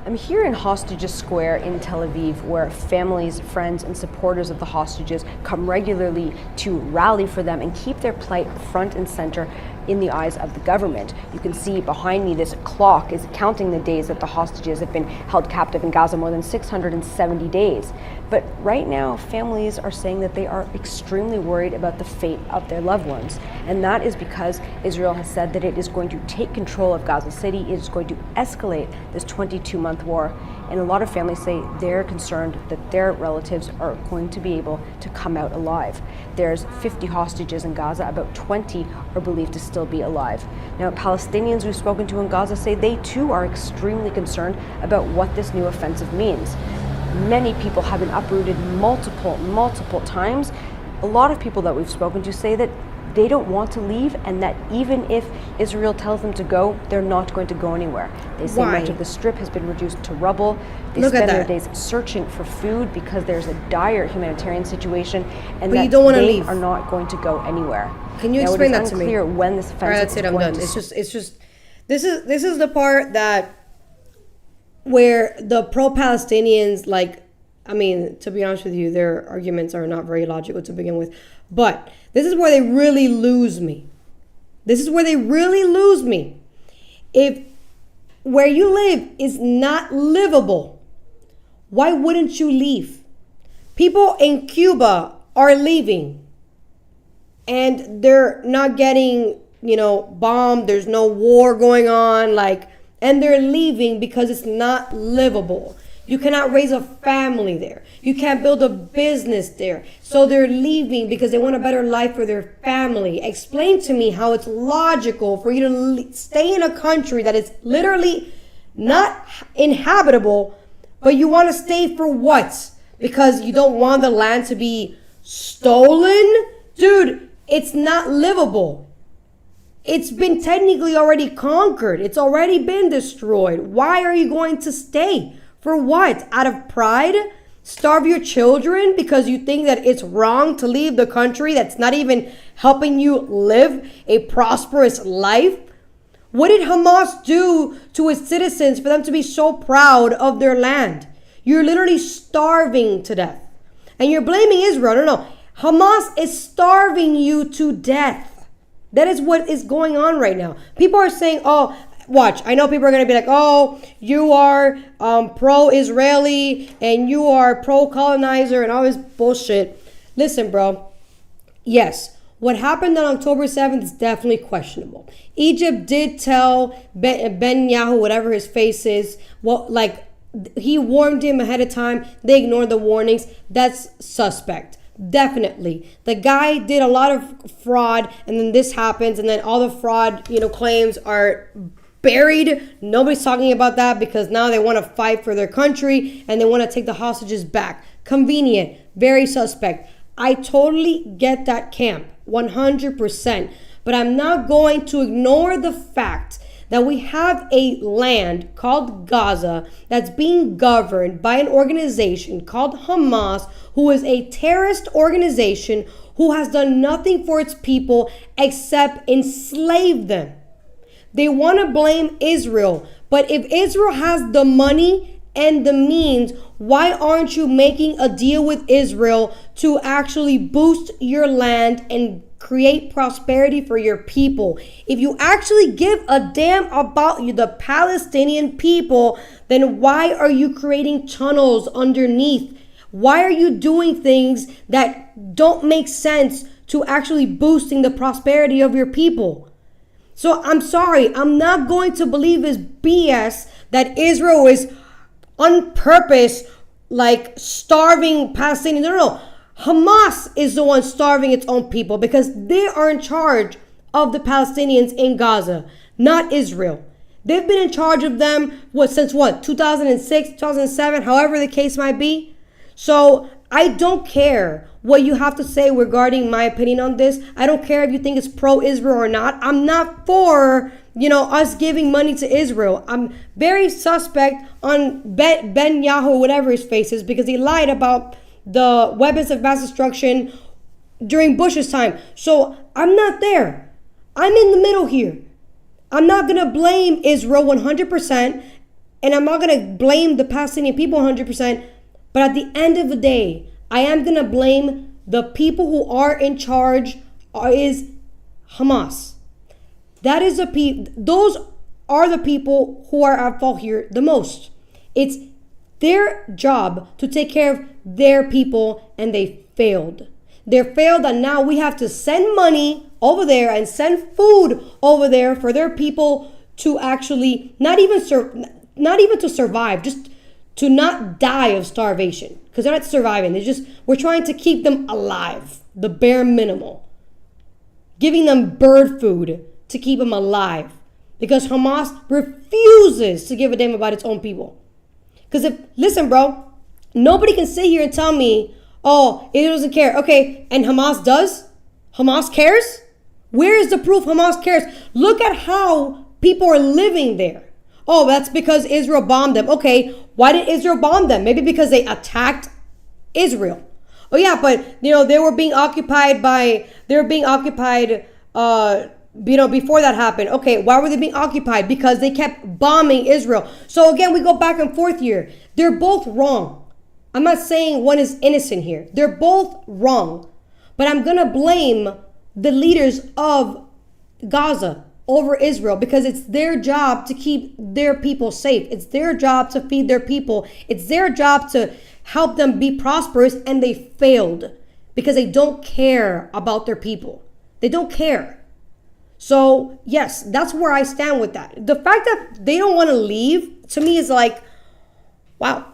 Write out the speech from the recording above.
I'm here in Hostages Square in Tel Aviv, where families, friends, and supporters of the hostages come regularly to rally for them and keep their plight front and center in the eyes of the government. You can see behind me this clock is counting the days that the hostages have been held captive in Gaza, more than 670 days. But right now, families are saying that they are extremely worried about the fate of their loved ones. And that is because Israel has said that it is going to take control of Gaza City. It is going to escalate this 22-month war. And a lot of families say they're concerned that their relatives are going to be able to come out alive. There's 50 hostages in Gaza, about 20 are believed to still be alive. Now, Palestinians we've spoken to in Gaza say they too are extremely concerned about what this new offensive means. Many people have been uprooted multiple times. A lot of people that we've spoken to say that they don't want to leave, and that even if Israel tells them to go, they're not going to go anywhere. They say much of the strip has been reduced to rubble. They spend their days searching for food because there's a dire humanitarian situation, and that they are not going to go anywhere. Can you explain that to me? It's unclear when this offensive. All right, that's it. I'm done. It's just. This is the part that where the pro-Palestinians, like, I mean, to be honest with you, their arguments are not very logical to begin with. But this is where they really lose me. If where you live is not livable, why wouldn't you leave? People in Cuba are leaving and they're not getting, bombed. There's no war going on, and they're leaving because it's not livable. You cannot raise a family there. You can't build a business there. So they're leaving because they want a better life for their family. Explain to me how it's logical for you to stay in a country that is literally not inhabitable, but you want to stay for what? Because you don't want the land to be stolen? Dude, it's not livable. It's been technically already conquered. It's already been destroyed. Why are you going to stay? For what? Out of pride? Starve your children because you think that it's wrong to leave the country that's not even helping you live a prosperous life? What did Hamas do to its citizens for them to be so proud of their land? You're literally starving to death. And you're blaming Israel. No. Hamas is starving you to death. That is what is going on right now. People are saying, watch, I know people are going to be like, you are pro-Israeli and you are pro-colonizer and all this bullshit. Listen, bro. Yes, what happened on October 7th is definitely questionable. Egypt did tell Ben Yahu, whatever his face is, he warned him ahead of time. They ignored the warnings. That's suspect. Definitely. The guy did a lot of fraud, and then this happens, and then all the fraud, claims are buried. Nobody's talking about that because now they want to fight for their country and they want to take the hostages back. Convenient, very suspect. I totally get that camp, 100%. But I'm not going to ignore the fact that we have a land called Gaza that's being governed by an organization called Hamas, who is a terrorist organization who has done nothing for its people except enslave them. They want to blame Israel, but if Israel has the money and the means, why aren't you making a deal with Israel to actually boost your land and create prosperity for your people? If you actually give a damn about the Palestinian people, then why are you creating tunnels underneath? Why are you doing things that don't make sense to actually boosting the prosperity of your people? So I'm sorry, I'm not going to believe this BS that Israel is on purpose starving Palestinians. No. Hamas is the one starving its own people because they are in charge of the Palestinians in Gaza, not Israel. They've been in charge of them, since 2006, 2007, however the case might be. So I don't care what you have to say regarding my opinion on this. I don't care if you think it's pro-Israel or not. I'm not for, us giving money to Israel. I'm very suspect on Ben Yahu, whatever his face is, because he lied about the weapons of mass destruction during Bush's time. So I'm not there. I'm in the middle here. I'm not going to blame Israel 100%. and I'm not going to blame the Palestinian people 100%, but at the end of the day, I am going to blame the people who are in charge is Hamas. That is those are the people who are at fault here the most. It's their job to take care of their people, and they failed. They failed, and now we have to send money over there and send food over there for their people to actually not even to survive, just to not die of starvation, because they're not surviving. We're trying to keep them alive, the bare minimum, giving them bird food to keep them alive, because Hamas refuses to give a damn about its own people. Because listen, bro, nobody can sit here and tell me, oh, it doesn't care. Okay, and Hamas does? Hamas cares? Where is the proof Hamas cares? Look at how people are living there. Oh, that's because Israel bombed them. Okay, why did Israel bomb them? Maybe because they attacked Israel. Oh yeah, but they were being occupied before that happened. Okay, why were they being occupied? Because they kept bombing Israel. So again, we go back and forth here. They're both wrong. I'm not saying one is innocent here. They're both wrong. But I'm going to blame the leaders of Gaza over Israel, because it's their job to keep their people safe. It's their job to feed their people. It's their job to help them be prosperous, and they failed because they don't care about their people. They don't care. So yes, that's where I stand with that. The fact that they don't want to leave, to me, is like, wow.